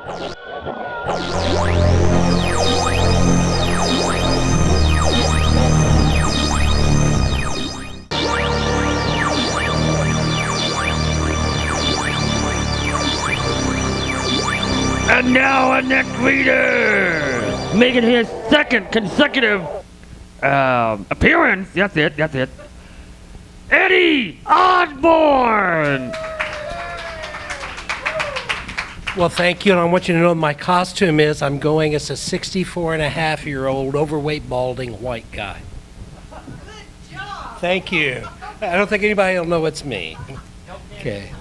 And now our next leader, making his second consecutive appearance. That's it. Eddie Osborn. Well, thank you, and I want you to know what my costume is. I'm going as a 64-and-a-half-year-old overweight, balding white guy. Good job. Thank you. I don't think anybody will know it's me. Okay.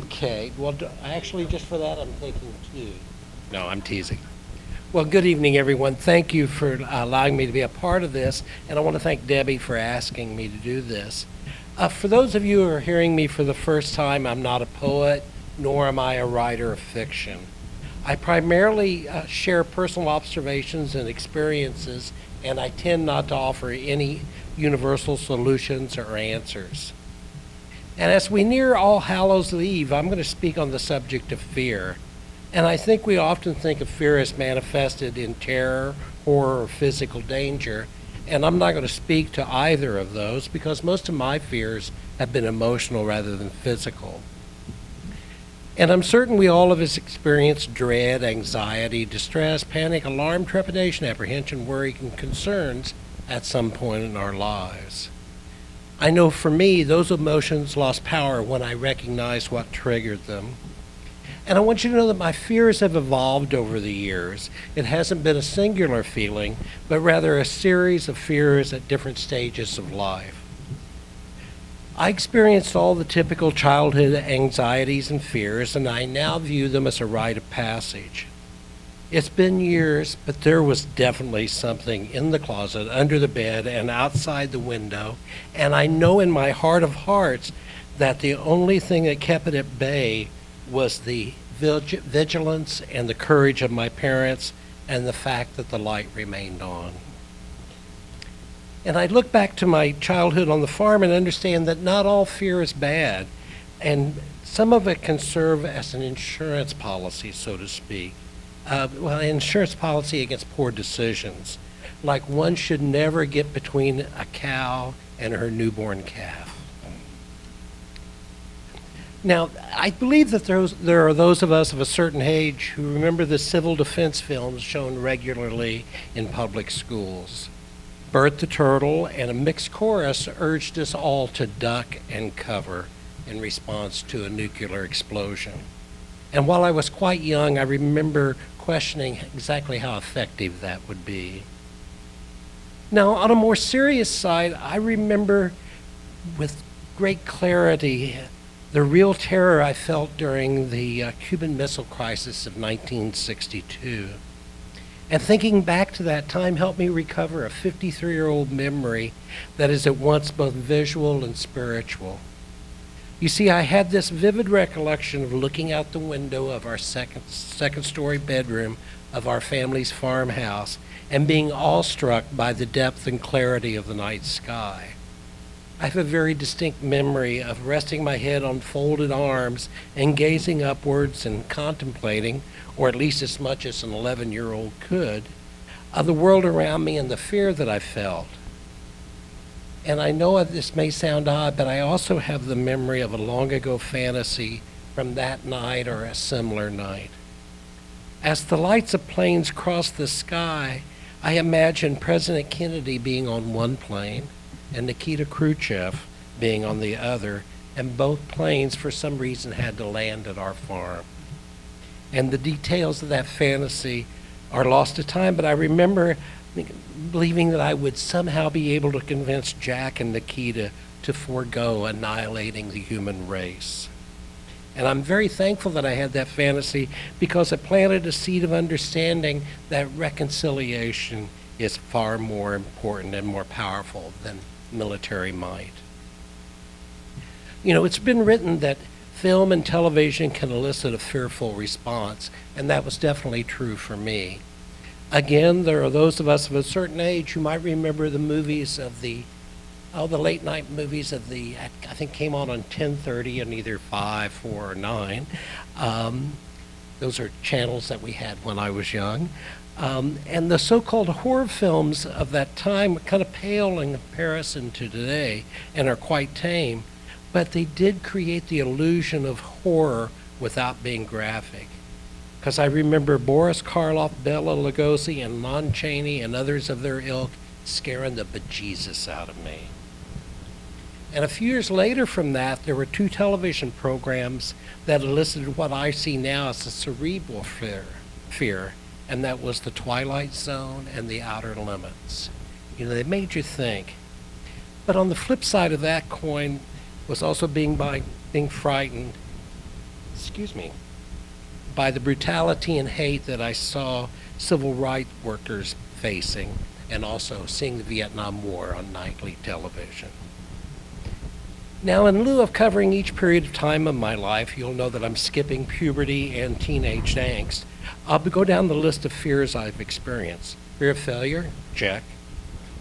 Okay. Well, actually, just for that, I'm taking two. No, I'm teasing. Well, good evening, everyone. Thank you for allowing me to be a part of this, and I want to thank Debbie for asking me to do this. For those of you who are hearing me for the first time, I'm not a poet, nor am I a writer of fiction. I primarily share personal observations and experiences, and I tend not to offer any universal solutions or answers. And as we near All Hallows Eve, I'm going to speak on the subject of fear. And I think we often think of fear as manifested in terror, horror, or physical danger. And I'm not going to speak to either of those because most of my fears have been emotional rather than physical. And I'm certain we all of us experience dread, anxiety, distress, panic, alarm, trepidation, apprehension, worry, and concerns at some point in our lives. I know for me, those emotions lost power when I recognized what triggered them. And I want you to know that my fears have evolved over the years. It hasn't been a singular feeling, but rather a series of fears at different stages of life. I experienced all the typical childhood anxieties and fears, and I now view them as a rite of passage. It's been years, but there was definitely something in the closet, under the bed, and outside the window, and I know in my heart of hearts that the only thing that kept it at bay was the vigilance and the courage of my parents and the fact that the light remained on. And I look back to my childhood on the farm and understand that not all fear is bad, and some of it can serve as an insurance policy, so to speak. An insurance policy against poor decisions, like one should never get between a cow and her newborn calf. Now, I believe that there are those of us of a certain age who remember the civil defense films shown regularly in public schools. Bert the Turtle and a mixed chorus urged us all to duck and cover in response to a nuclear explosion. And while I was quite young, I remember questioning exactly how effective that would be. Now, on a more serious side, I remember with great clarity the real terror I felt during the Cuban Missile Crisis of 1962. And thinking back to that time helped me recover a 53-year-old memory that is at once both visual and spiritual. You see, I had this vivid recollection of looking out the window of our second-story bedroom of our family's farmhouse and being awestruck by the depth and clarity of the night sky. I have a very distinct memory of resting my head on folded arms and gazing upwards and contemplating, or at least as much as an 11-year-old could, of the world around me and the fear that I felt. And I know this may sound odd, but I also have the memory of a long ago fantasy from that night or a similar night. As the lights of planes crossed the sky, I imagined President Kennedy being on one plane and Nikita Khrushchev being on the other, and both planes for some reason had to land at our farm. And the details of that fantasy are lost to time, but I remember believing that I would somehow be able to convince Jack and Nikita to forego annihilating the human race. And I'm very thankful that I had that fantasy because it planted a seed of understanding that reconciliation is far more important and more powerful than military might. You know, it's been written that film and television can elicit a fearful response, and that was definitely true for me. Again, there are those of us of a certain age who might remember the movies of the late night movies of I think came on 10:30 and either 5, 4, or 9. Those are channels that we had when I was young. And the so-called horror films of that time kind of pale in comparison to today and are quite tame, but they did create the illusion of horror without being graphic. Because I remember Boris Karloff, Bela Lugosi, and Lon Chaney and others of their ilk scaring the bejesus out of me. And a few years later from that, there were 2 television programs that elicited what I see now as a cerebral fear, and that was The Twilight Zone and The Outer Limits. You know, they made you think. But on the flip side of that coin was also being frightened, by the brutality and hate that I saw civil rights workers facing, and also seeing the Vietnam War on nightly television. Now, in lieu of covering each period of time of my life, you'll know that I'm skipping puberty and teenage angst. I'll go down the list of fears I've experienced. Fear of failure? Check.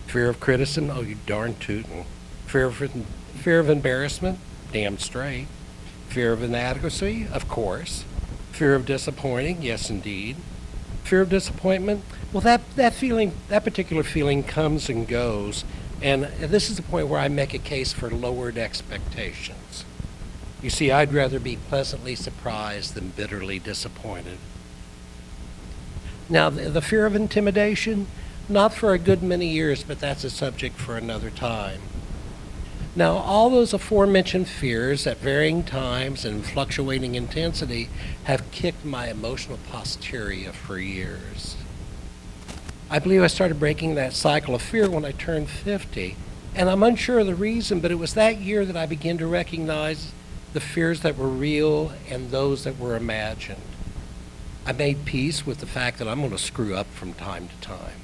Fear of criticism? Oh, you darn tootin'. Fear of embarrassment? Damn straight. Fear of inadequacy? Of course. Fear of disappointing? Yes, indeed. Fear of disappointment? Well, that particular feeling comes and goes, and this is the point where I make a case for lowered expectations. You see, I'd rather be pleasantly surprised than bitterly disappointed. Now, the fear of intimidation, not for a good many years, but that's a subject for another time. Now, all those aforementioned fears at varying times and fluctuating intensity have kicked my emotional posterior for years. I believe I started breaking that cycle of fear when I turned 50, and I'm unsure of the reason, but it was that year that I began to recognize the fears that were real and those that were imagined. I made peace with the fact that I'm going to screw up from time to time.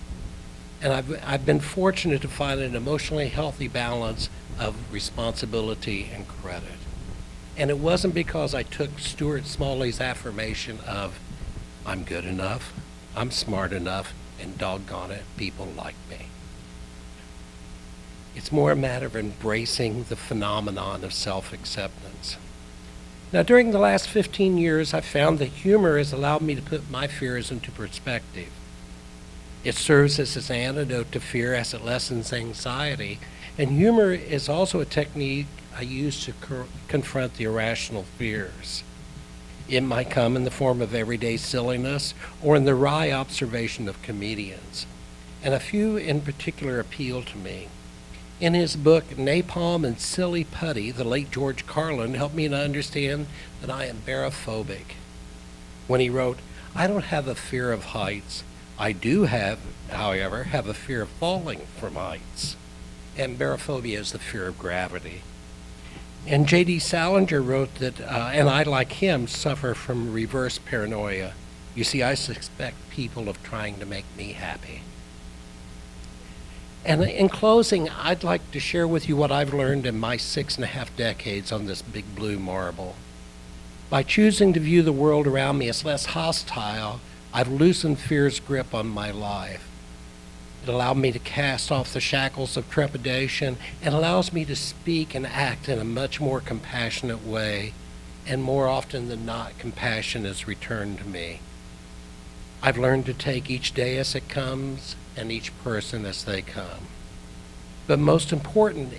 And I've been fortunate to find an emotionally healthy balance of responsibility and credit. And it wasn't because I took Stuart Smalley's affirmation of, I'm good enough, I'm smart enough, and doggone it, people like me. It's more a matter of embracing the phenomenon of self-acceptance. Now, during the last 15 years, I've found that humor has allowed me to put my fears into perspective. It serves as an antidote to fear as it lessens anxiety, and humor is also a technique I use to confront the irrational fears. It might come in the form of everyday silliness or in the wry observation of comedians, and a few in particular appeal to me. In his book, Napalm and Silly Putty, the late George Carlin helped me to understand that I am barophobic. When he wrote, I don't have a fear of heights. I do however, have a fear of falling from heights. And barophobia is the fear of gravity. And J.D. Salinger wrote that, and I, like him, suffer from reverse paranoia. You see, I suspect people of trying to make me happy. And in closing, I'd like to share with you what I've learned in my 6.5 decades on this big blue marble. By choosing to view the world around me as less hostile, I've loosened fear's grip on my life. It allowed me to cast off the shackles of trepidation and allows me to speak and act in a much more compassionate way, and more often than not, compassion is returned to me. I've learned to take each day as it comes and each person as they come. But most important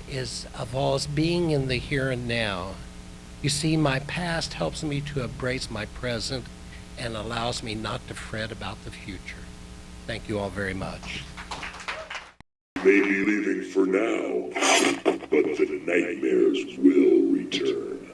of all is being in the here and now. You see, my past helps me to embrace my present and allows me not to fret about the future. Thank you all very much. May be leaving for now, but the nightmares will return.